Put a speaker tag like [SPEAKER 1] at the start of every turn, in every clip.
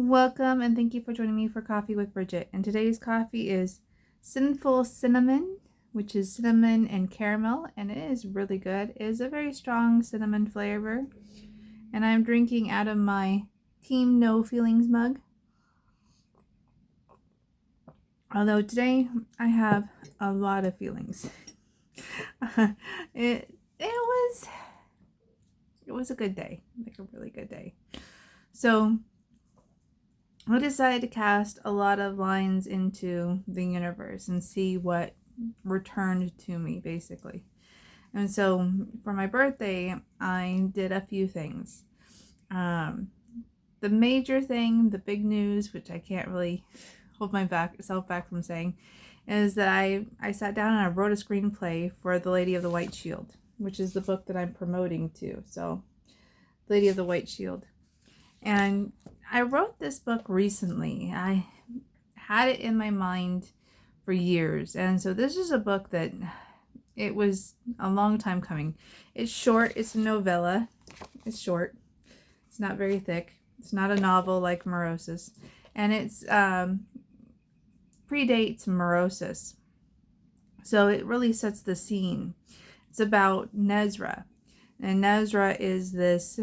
[SPEAKER 1] Welcome and thank you for joining me for Coffee with Bridget. And today's coffee is Sinful Cinnamon, which is cinnamon and caramel, and it is really good. It is a very strong cinnamon flavor. And I'm drinking out of my Team No Feelings mug. Although today I have a lot of feelings. it was a good day, like a really good day. So I decided to cast a lot of lines into the universe and see what returned to me, basically. And so for my birthday, I did a few things. The major thing, the big news, which I can't really hold myself back from saying, is that I sat down and I wrote a screenplay for The Lady of the White Shield, which is the book that I'm promoting to. So, Lady of the White Shield. And I wrote this book recently. I had it in my mind for years. And so this is a book that it was a long time coming. It's short. It's a novella. It's short. It's not very thick. It's not a novel like Morosis. And it's predates Morosis. So it really sets the scene. It's about Nezra. And Nezra is this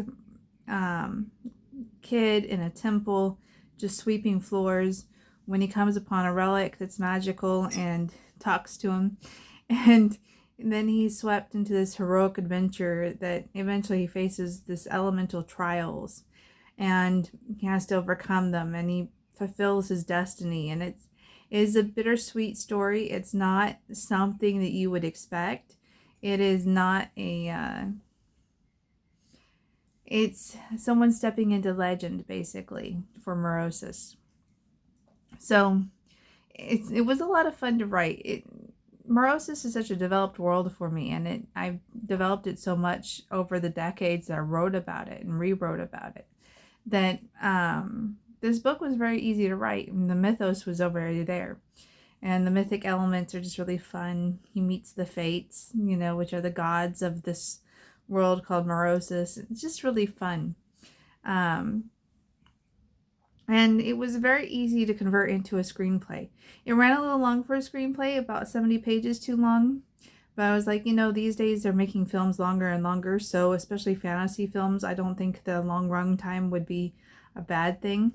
[SPEAKER 1] kid in a temple just sweeping floors when he comes upon a relic that's magical and talks to him. And then he's swept into this heroic adventure that eventually he faces this elemental trials and he has to overcome them and he fulfills his destiny. And it is a bittersweet story. It's not something that you would expect. It is not it's someone stepping into legend, basically, for Morosis. So it was a lot of fun to write. Morosis is such a developed world for me, and I've developed it so much over the decades that I wrote about it and rewrote about it, that this book was very easy to write, and the mythos was already there. And the mythic elements are just really fun. He meets the Fates, which are the gods of this world called Morosis. It's just really fun. And it was very easy to convert into a screenplay. It ran a little long for a screenplay, about 70 pages too long. But I was like, these days they're making films longer and longer. So especially fantasy films, I don't think the long run time would be a bad thing.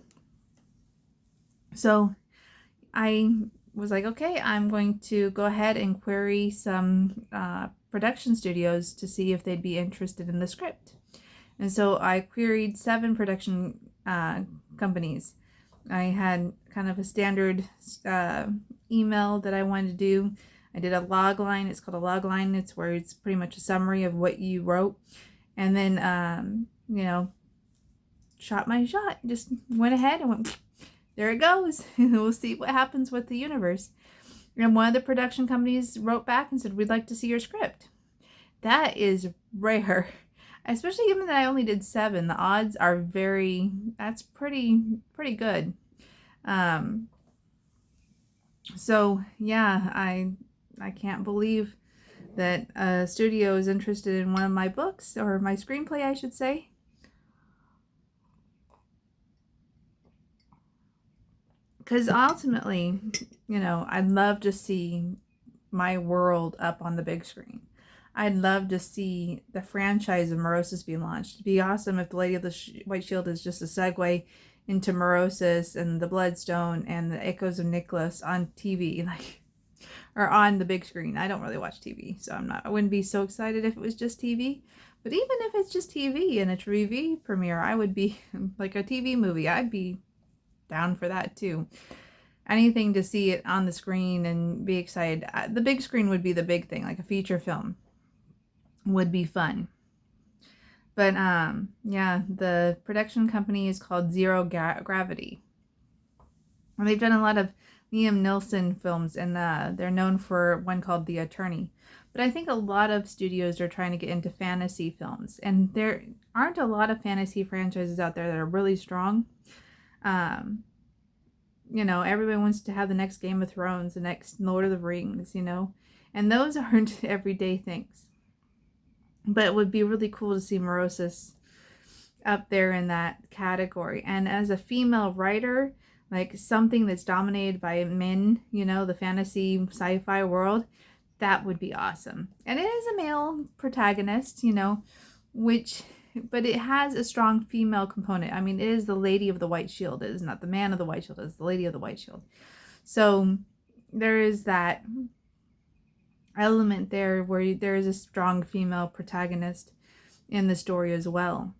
[SPEAKER 1] So I was like, okay, I'm going to go ahead and query some production studios to see if they'd be interested in the script. And so I queried 7 production companies. I had kind of a standard email that I wanted to do. I did a log line. It's called a log line. It's where it's pretty much a summary of what you wrote. And then, shot my shot. Just went ahead and went, there it goes. We'll see what happens with the universe. And one of the production companies wrote back and said, we'd like to see your script. That is rare, especially given that I only did 7. The odds are that's pretty good. So yeah, I can't believe that a studio is interested in one of my books, or my screenplay, I should say. Because ultimately, I'd love to see my world up on the big screen. I'd love to see the franchise of Morosis be launched. It'd be awesome if The Lady of the White Shield is just a segue into Morosis and the Bloodstone and the Echoes of Nicholas on TV, or on the big screen. I don't really watch TV, so I wouldn't be so excited if it was just TV. But even if it's just TV and a TV premiere, I would be like a TV movie. I'd be down for that too. Anything to see it on the screen and be excited. The big screen would be the big thing, like a feature film would be fun. But yeah, the production company is called Zero Gravity. And they've done a lot of Liam Neeson films, and they're known for one called The Attorney. But I think a lot of studios are trying to get into fantasy films, and there aren't a lot of fantasy franchises out there that are really strong. Everybody wants to have the next Game of Thrones, the next Lord of the Rings, and those aren't everyday things. But it would be really cool to see Morosis up there in that category. And as a female writer, like something that's dominated by men, the fantasy sci-fi world, that would be awesome. And it is a male protagonist, which, but it has a strong female component. I mean, it is the Lady of the White Shield. It is not the Man of the White Shield. It is the Lady of the White Shield. So there is that element there where there is a strong female protagonist in the story as well.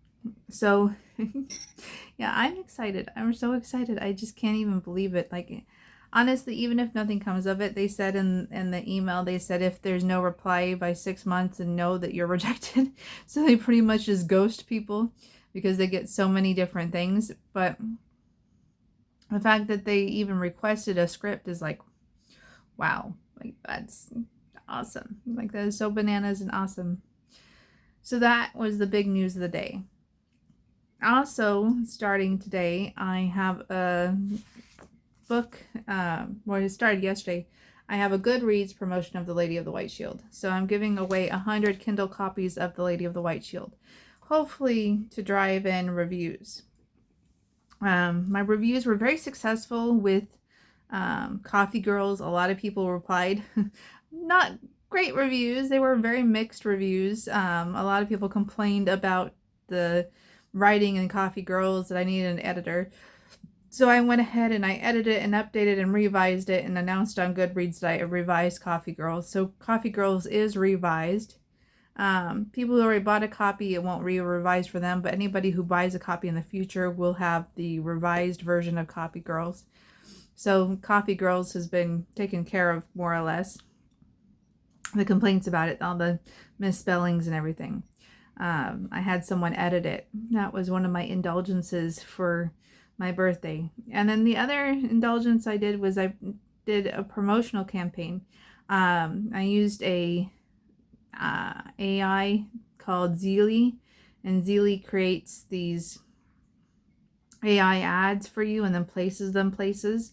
[SPEAKER 1] So yeah, I'm excited. I'm so excited. I just can't even believe it. Like, honestly, even if nothing comes of it, they said in the email, they said if there's no reply by 6 months and know that you're rejected. So they pretty much just ghost people because they get so many different things. But the fact that they even requested a script is like, wow, like that's awesome. Like, that is so bananas and awesome. So that was the big news of the day. Also, starting today, I have a book, well, it started yesterday. I have a Goodreads promotion of The Lady of the White Shield. So I'm giving away 100 Kindle copies of The Lady of the White Shield, hopefully to drive in reviews. My reviews were very successful with Coffee Girls. A lot of people replied. Not great reviews. They were very mixed reviews. A lot of people complained about the writing in Coffee Girls, that I needed an editor. So I went ahead and I edited and updated and revised it and announced on Goodreads that I revised Coffee Girls. So Coffee Girls is revised. People who already bought a copy, it won't be revised for them, but anybody who buys a copy in the future will have the revised version of Coffee Girls. So Coffee Girls has been taken care of, more or less. The complaints about it, all the misspellings and everything. I had someone edit it. That was one of my indulgences for my birthday. And then the other indulgence I did was I did a promotional campaign. I used a AI called Zeely, and Zeely creates these AI ads for you and then places them places.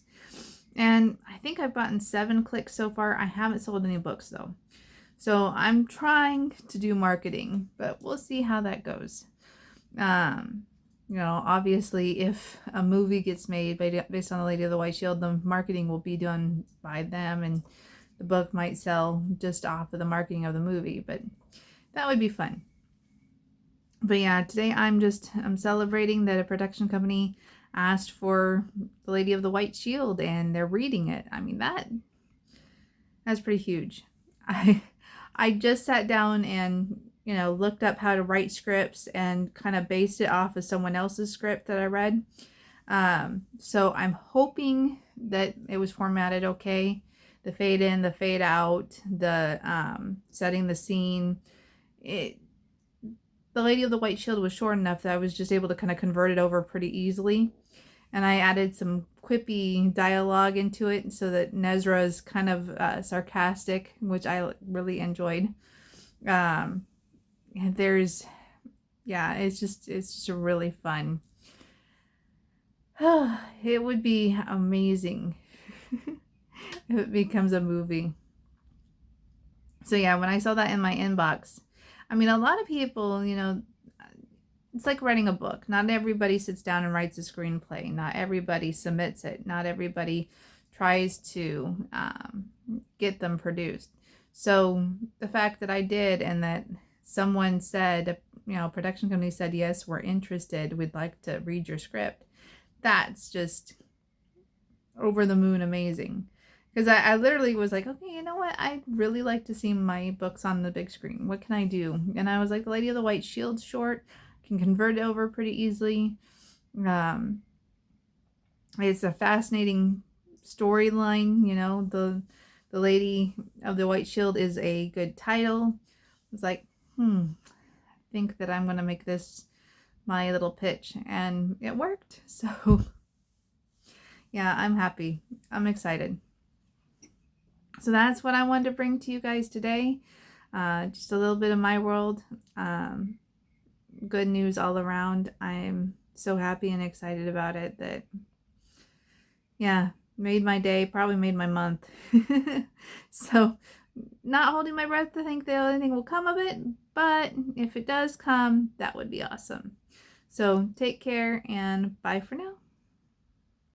[SPEAKER 1] And I think I've gotten 7 clicks so far. I haven't sold any books though. So I'm trying to do marketing, but we'll see how that goes. Obviously if a movie gets made based on The Lady of the White Shield, the marketing will be done by them and the book might sell just off of the marketing of the movie, but that would be fun. But yeah, today I'm celebrating that a production company asked for The Lady of the White Shield and they're reading it. I mean, that's pretty huge. I just sat down and, looked up how to write scripts and kind of based it off of someone else's script that I read. So I'm hoping that it was formatted okay. The fade in, the fade out, the setting the scene. The Lady of the White Shield was short enough that I was just able to kind of convert it over pretty easily. And I added some quippy dialogue into it so that Nezra is kind of sarcastic, which I really enjoyed. And it's just really fun. It would be amazing if it becomes a movie. So yeah, when I saw that in my inbox, I mean, a lot of people, it's like writing a book. Not everybody sits down and writes a screenplay. Not everybody submits it. Not everybody tries to get them produced. So the fact that I did and that someone said, production company said, yes, we're interested. We'd like to read your script. That's just over the moon amazing. Because I literally was like, okay, you know what? I'd really like to see my books on the big screen. What can I do? And I was like, The Lady of the White Shield short. Can convert it over pretty easily. It's a fascinating storyline. The Lady of the White Shield is a good title. It's like, I think that I'm going to make this my little pitch. And it worked. So, yeah, I'm happy. I'm excited. So that's what I wanted to bring to you guys today. Just a little bit of my world. Good news all around. I'm so happy and excited about it that, yeah, made my day, probably made my month. So not holding my breath to think that anything will come of it, but if it does come, that would be awesome. So take care and bye for now.